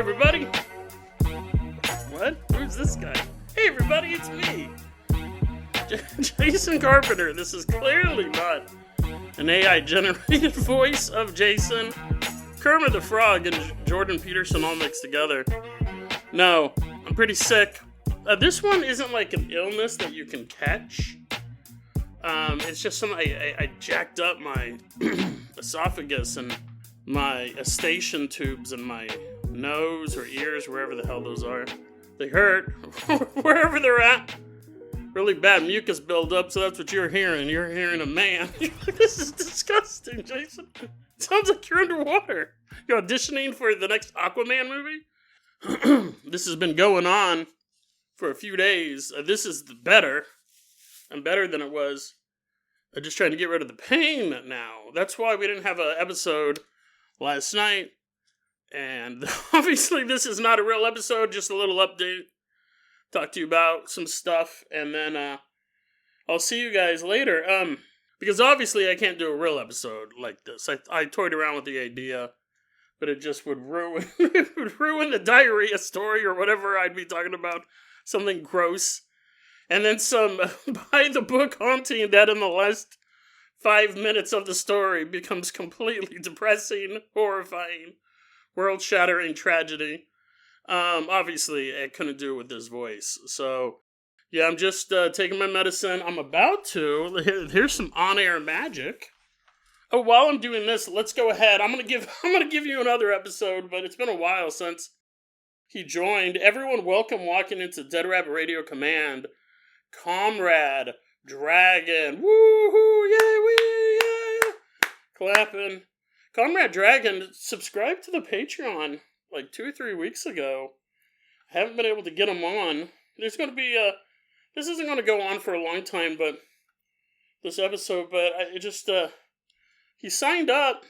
everybody! What? Who's this guy? Hey everybody, it's me! Jason Carpenter. This is clearly not an AI-generated voice of Jason. Kermit the Frog and Jordan Peterson all mixed together. No, I'm pretty sick. This one isn't like an illness that you can catch. It's just something I jacked up my esophagus and my eustachian tubes in my nose or ears, wherever the hell those are. They hurt, wherever they're at. Really bad mucus buildup, so that's what you're hearing. You're hearing a man. This is disgusting, Jason. It sounds like you're underwater. You're auditioning for the next Aquaman movie? This has been going on for a few days. This is better. And better than it was. I'm just trying to get rid of the pain now. That's why we didn't have an episode last night. And obviously this is not a real episode, just a little update. Talk to you about some stuff, and then I'll see you guys later. Because obviously I can't do a real episode like this. I toyed around with the idea, but it just would ruin it would ruin the diarrhea story or whatever I'd be talking about. Something gross. And then some by the book haunting that in the last 5 minutes of the story becomes completely depressing, horrifying, world-shattering tragedy. Obviously, I couldn't do it with this voice. So, yeah, I'm just taking my medicine. I'm about to. Here's some on-air magic. Oh, while I'm doing this, let's go ahead. I'm gonna give you another episode, but it's been a while since he joined. Everyone, welcome walking into Dead Rabbit Radio Command. Comrade Dragon. Woohoo! Yay! Wee! Yeah! Clapping. Comrade Dragon subscribed to the Patreon like 2 or 3 weeks ago. I haven't been able to get him on. There's going to be this isn't going to go on for a long time, but this episode, but he signed up.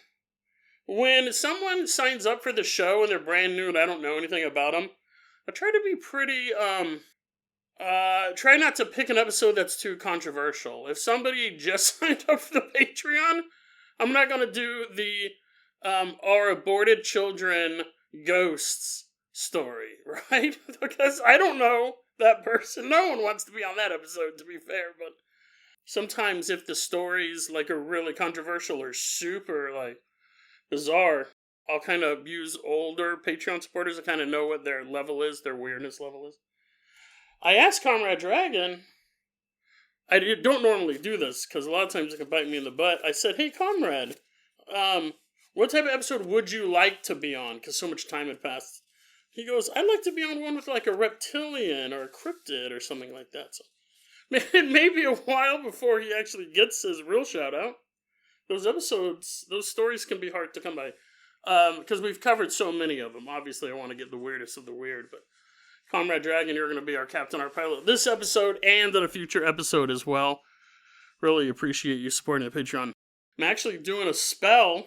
When someone signs up for the show and they're brand new and I don't know anything about them, I try to be pretty, try not to pick an episode that's too controversial. If somebody just signed up for the Patreon, I'm not going to do the our aborted children ghosts story, right? Because I don't know that person. No one wants to be on that episode, to be fair, but sometimes if the stories like are really controversial or super like bizarre, I'll kind of use older Patreon supporters to kind of know what their level is, their weirdness level is. I asked Comrade Dragon, I don't normally do this, because a lot of times it can bite me in the butt. I said, hey, Comrade, what type of episode would you like to be on? Because so much time had passed. He goes, I'd like to be on one with like a reptilian or a cryptid or something like that. So it may be a while before he actually gets his real shout out. Those episodes, those stories can be hard to come by. Because we've covered so many of them. Obviously, I want to get the weirdest of the weird, but Comrade Dragon, you're going to be our captain, our pilot this episode and in a future episode as well. Really appreciate you supporting the Patreon. I'm actually doing a spell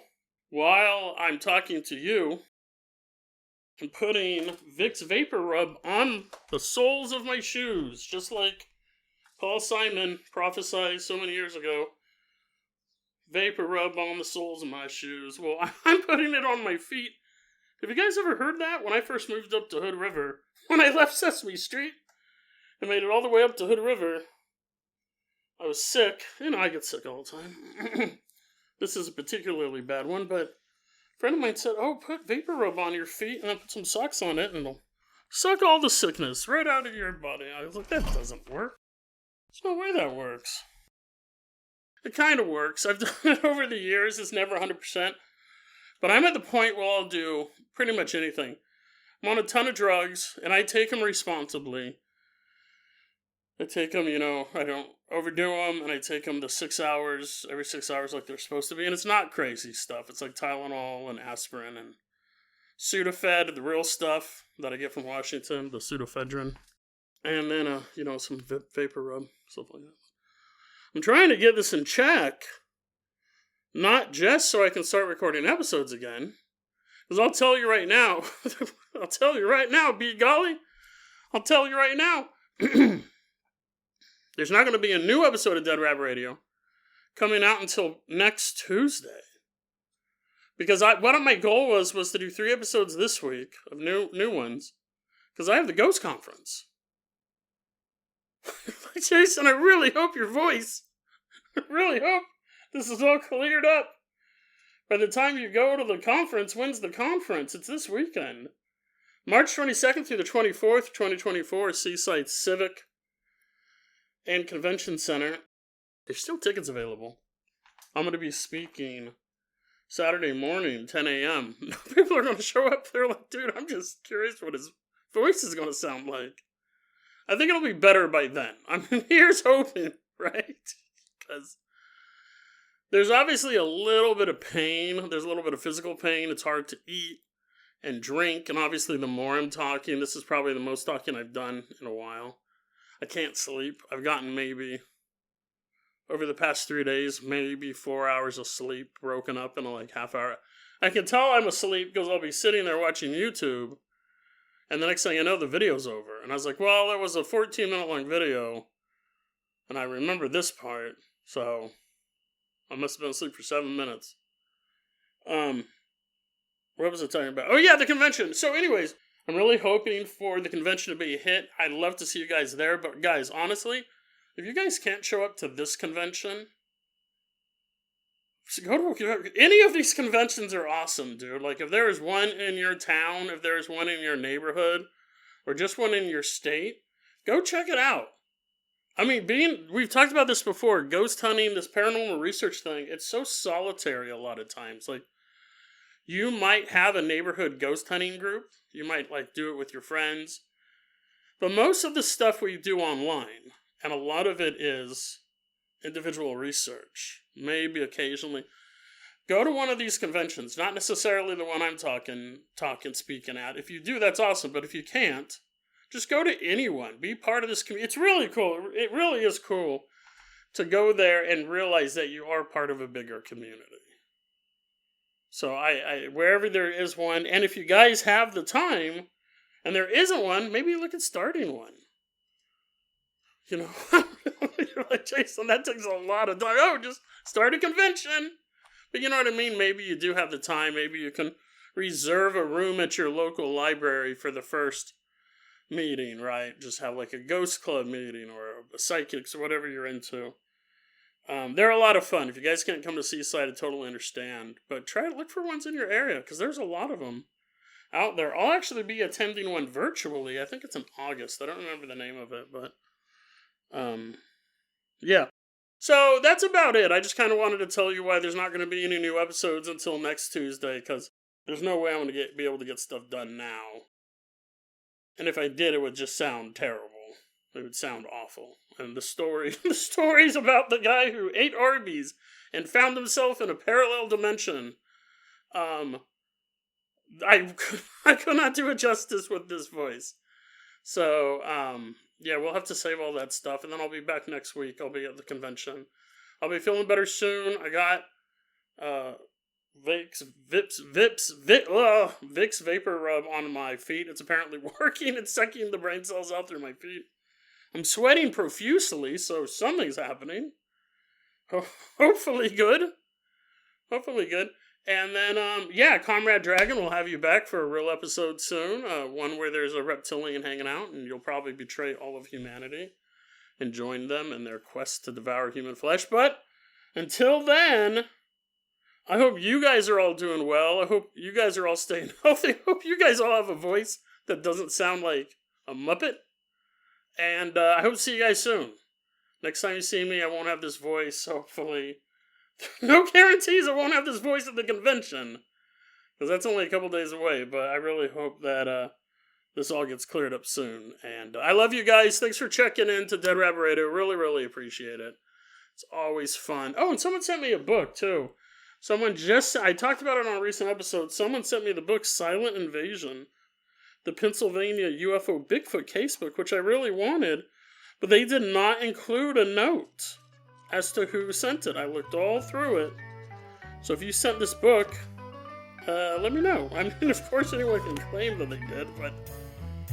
while I'm talking to you. I'm putting Vicks Vapor Rub on the soles of my shoes, just like Paul Simon prophesied so many years ago. Vapor Rub on the soles of my shoes. Well, I'm putting it on my feet. Have you guys ever heard that? When I first moved up to Hood River, when I left Sesame Street and made it all the way up to Hood River, I was sick. You know, I get sick all the time. This is a particularly bad one, but a friend of mine said, oh, put Vapor Rub on your feet and then put some socks on it and it'll suck all the sickness right out of your body. I was like, that doesn't work. There's no way that works. It kind of works. I've done it over the years. It's never 100%. But I'm at the point where I'll do pretty much anything. I'm on a ton of drugs, and I take them responsibly. I take them, I don't overdo them, and I take them to 6 hours, every 6 hours like they're supposed to be. And it's not crazy stuff. It's like Tylenol and aspirin and Sudafed, the real stuff that I get from Washington, the pseudoephedrine. And then, some vapor rub, stuff like that. I'm trying to get this in check. Not just so I can start recording episodes again. Because I'll tell you right now. Be golly. I'll tell you right now. There's not going to be a new episode of Dead Rabbit Radio coming out until next Tuesday. Because one of my goal was to do 3 episodes this week of new ones. Because I have the Ghost Conference. Jason, I really hope your voice. I really hope this is all cleared up. By the time you go to the conference, when's the conference? It's this weekend. March 22nd through the 24th, 2024, Seaside Civic and Convention Center. There's still tickets available. I'm going to be speaking Saturday morning, 10 a.m. People are going to show up. They're like, dude, I'm just curious what his voice is going to sound like. I think it'll be better by then. I mean, here's hoping, right? Because there's obviously a little bit of pain. There's a little bit of physical pain. It's hard to eat and drink. And obviously, the more I'm talking, this is probably the most talking I've done in a while. I can't sleep. I've gotten maybe, over the past 3 days, maybe 4 hours of sleep broken up in like half hour. I can tell I'm asleep because I'll be sitting there watching YouTube. And the next thing I know, the video's over. And I was like, well, it was a 14-minute long video. And I remember this part. So I must have been asleep for 7 minutes. What was I talking about? Oh, yeah, the convention. So anyways, I'm really hoping for the convention to be a hit. I'd love to see you guys there. But guys, honestly, if you guys can't show up to this convention, go to any of these conventions are awesome, dude. Like, if there is one in your town, if there is one in your neighborhood, or just one in your state, go check it out. I mean, we've talked about this before, ghost hunting, this paranormal research thing, it's so solitary a lot of times. Like, you might have a neighborhood ghost hunting group. You might, like, do it with your friends. But most of the stuff we do online, and a lot of it is individual research, maybe occasionally, go to one of these conventions, not necessarily the one I'm speaking at. If you do, that's awesome, but if you can't, just go to anyone. Be part of this community. It's really cool. It really is cool to go there and realize that you are part of a bigger community. So I wherever there is one, and if you guys have the time, and there isn't one, maybe look at starting one. You know, you're like, Jason, that takes a lot of time. Oh, just start a convention. But you know what I mean? Maybe you do have the time. Maybe you can reserve a room at your local library for the first meeting, right? Just have like a ghost club meeting or a psychics or whatever you're into. They're a lot of fun. If you guys can't come to Seaside, I totally understand. But try to look for ones in your area because there's a lot of them out there. I'll actually be attending one virtually. I think it's in August. I don't remember the name of it, but yeah. So that's about it. I just kind of wanted to tell you why there's not going to be any new episodes until next Tuesday, because there's no way I'm going to be able to get stuff done now. And if I did, it would just sound terrible. It would sound awful. And the stories about the guy who ate Arby's and found himself in a parallel dimension. I could not do it justice with this voice. So, yeah, we'll have to save all that stuff, and then I'll be back next week. I'll be at the convention. I'll be feeling better soon. I got Vicks Vapor Rub on my feet. It's apparently working. It's sucking the brain cells out through my feet. I'm sweating profusely, so something's happening. Hopefully good. And then, yeah, Comrade Dragon will have you back for a real episode soon. One where there's a reptilian hanging out, and you'll probably betray all of humanity and join them in their quest to devour human flesh. But until then, I hope you guys are all doing well. I hope you guys are all staying healthy. I hope you guys all have a voice that doesn't sound like a Muppet. And I hope to see you guys soon. Next time you see me, I won't have this voice, hopefully. No guarantees I won't have this voice at the convention, because that's only a couple days away, but I really hope that this all gets cleared up soon. And I love you guys. Thanks for checking in to Dead Rabbit Radio. Really, really appreciate it. It's always fun. Oh, and someone sent me a book, too. I talked about it on a recent episode. Someone sent me the book Silent Invasion, the Pennsylvania UFO Bigfoot casebook, which I really wanted, but they did not include a note as to who sent it. I looked all through it. So if you sent this book, let me know. I mean, of course anyone can claim that they did, but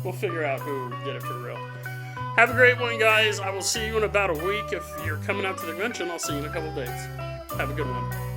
we'll figure out who did it for real. Have a great one, guys. I will see you in about a week. If you're coming out to the convention, I'll see you in a couple days. Have a good one.